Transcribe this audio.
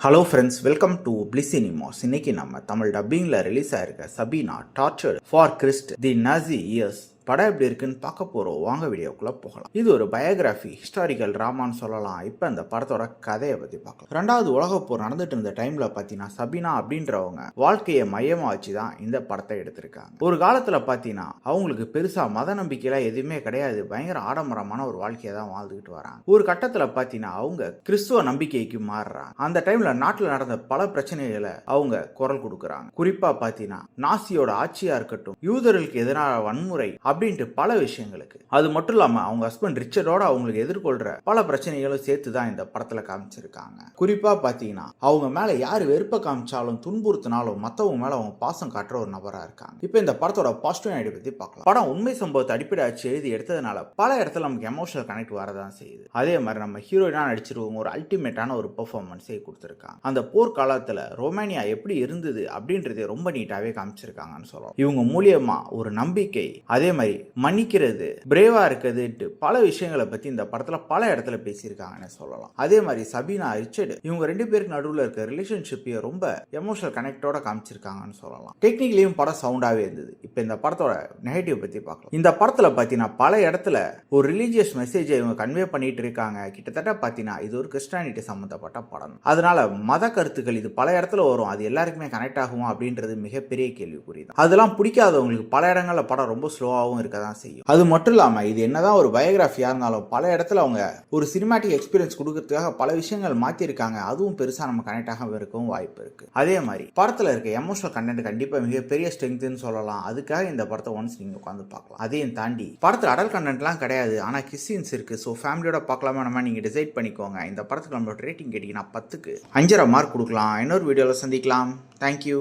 Hello friends, welcome to Bliss Cinemas. இன்னைக்கு நம்ம தமிழ் டப்பிங்ல ரிலீஸ் ஆயிருக்க Sabina tortured for Christ the Nazi years படம் எப்படி இருக்குன்னு பார்க்க போகிறோம். வாங்க வீடியோக்குள்ளே போகலாம். இது ஒரு பயோகிராஃபி, ஹிஸ்டாரிக்கல் ட்ராமான்னு சொல்லலாம். இப்போ இந்த படத்தோட கதையை பற்றி பார்க்கலாம். 2வது உலகப்போர் நடந்துட்டு இருந்த டைமில் பார்த்தீங்கன்னா சபீனா அப்படின்றவங்க வாழ்க்கையை மையமாக வச்சு தான் இந்த படத்தை எடுத்திருக்காங்க. ஒரு காலத்தில் பார்த்தீங்கன்னா அவங்களுக்கு பெருசாக மத நம்பிக்கையெல்லாம் எதுவுமே கிடையாது. பயங்கர ஆடம்பரமான ஒரு வாழ்க்கையை தான் வாழ்ந்துக்கிட்டு வராங்க. ஒரு கட்டத்தில் பார்த்தீங்கன்னா அவங்க கிறிஸ்துவ நம்பிக்கைக்கு மாறுறாங்க. அந்த டைமில் நாட்டில் நடந்த பல பிரச்சனைகளை அவங்க குரல் கொடுக்குறாங்க. குறிப்பாக பார்த்தீங்கன்னா நாசியோட ஆட்சியாக இருக்கட்டும், யூதர்களுக்கு எதிரான வன்முறை அப்படின்ட்டு பல விஷயங்களுக்கு. அது மட்டும் இல்லாம அவங்க ஹஸ்பண்ட் ரிச்சர்டோட அவங்களுக்கு எதிர்கொள்ற பல பிரச்சனைகளும் சேர்த்து தான் இந்த படத்துல காமிச்சிருக்காங்க. குறிப்பா பாத்தீங்கன்னா அவங்க மேல யாரு வெறுப்ப காமிச்சாலும் துன்புறுத்தினாலும் மத்தவங்க மேல அவங்க பாசம் காட்டுற ஒரு நபரா இருக்காங்க. இப்போ இந்த படத்தோட பாசிட்டிவ் ஐடியா பத்தி பார்க்கலாம். படம் உண்மை சம்பவத்தை அடிப்படை வச்சு எழுதி எடுத்ததுனால பல இடத்துல நமக்கு எமோஷனல் கனெக்ட் வரதான் செய்யுது. அதே மாதிரி நம்ம ஹீரோயினா நடிச்சிருவங்க ஒரு அல்டிமேட்டான ஒரு பெர்ஃபார்மன்ஸை கொடுத்திருக்காங்க. அந்த போர்க்காலத்துல ரோமானியா எப்படி இருந்தது அப்படின்றதே ரொம்ப நீட்டாவே காமிச்சிருக்காங்கன்னு சொல்லலாம். இவங்க மூலியமா ஒரு நம்பிக்கை, அதே மாதிரி மன்னிக்கிறது, பிரேவா இருக்கிறது, பல விஷயங்களை பத்தி இந்த படத்துல பல இடத்துல பேசியிருக்காங்கன்னு சொல்லலாம். அதே மாதிரி சபீனா ரிச்சர்ட் இவங்க 2 பேருக்கு நடுவில் இருக்க ரிலேஷன்ஷிப்பையே ரொம்ப எமோஷனல் கனெக்டோட காமிச்சிருக்காங்கன்னு சொல்லலாம். டெக்னிக்கலியும் படம் சவுண்டாவே இருந்தது. இப்போ இந்த படத்தோட நெகட்டிவ் பத்தி பார்க்கலாம். இந்த படத்துல பாத்தீங்கன்னா பல இடத்துல ஒரு ரிலீஜியஸ் மெசேஜை இவங்க கன்வே பண்ணிட்டு இருக்காங்க. கிட்டத்தட்ட பாத்தீங்கன்னா இது ஒரு கிறிஸ்டியானிட்டி சம்பந்தப்பட்ட படம். அதனால மத கருத்துக்கள் இது பல இடத்துல வரும். அது எல்லாருக்குமே கனெக்ட் ஆகுமா அப்படின்றது மிகப்பெரிய கேள்விக்குறி தான். அதெல்லாம் பிடிக்காதவங்களுக்கு பல இடங்கள்ல படம் ரொம்ப ஸ்லோவாகவும் இருக்கதான் செய்யும். அது மட்டும் இல்லாம இது என்னதான் ஒரு பயோகிராஃபியா இருந்தாலும் பல இடத்துல அவங்க ஒரு சினிமாட்டிக் எக்ஸ்பீரியன்ஸ் கொடுக்கறதுக்காக பல விஷயங்கள் மாத்திருக்காங்க. அதுவும் பெருசா நம்ம கனெக்ட் ஆக இருக்கவும் வாய்ப்பு இருக்கு. அதே மாதிரி படத்துல இருக்க எமோஷனல் கண்டென்ட் கண்டிப்பா மிகப்பெரிய ஸ்ட்ரெங்க்னு சொல்லலாம். அதுக்காக இந்த படத்தை ஒன்ஸ் நீங்க உட்காந்து பார்க்கலாம். அதையும் தாண்டி படத்துல அடல்ட் கண்டென்ட்லாம் கிடையாது, ஆனா கிஸ் சீன்ஸ் இருக்கு. ஸோ ஃபேமிலியோட பார்க்கலாமா நம்ம நீங்க டிசைட் பண்ணிக்கோங்க. இந்த படத்துக்கு நம்மளோட ரேட்டிங் கேட்டீங்கன்னா 10க்கு 5.5 மார்க் கொடுக்கலாம். இன்னொரு வீடியோல சந்திக்கலாம். தேங்க்யூ.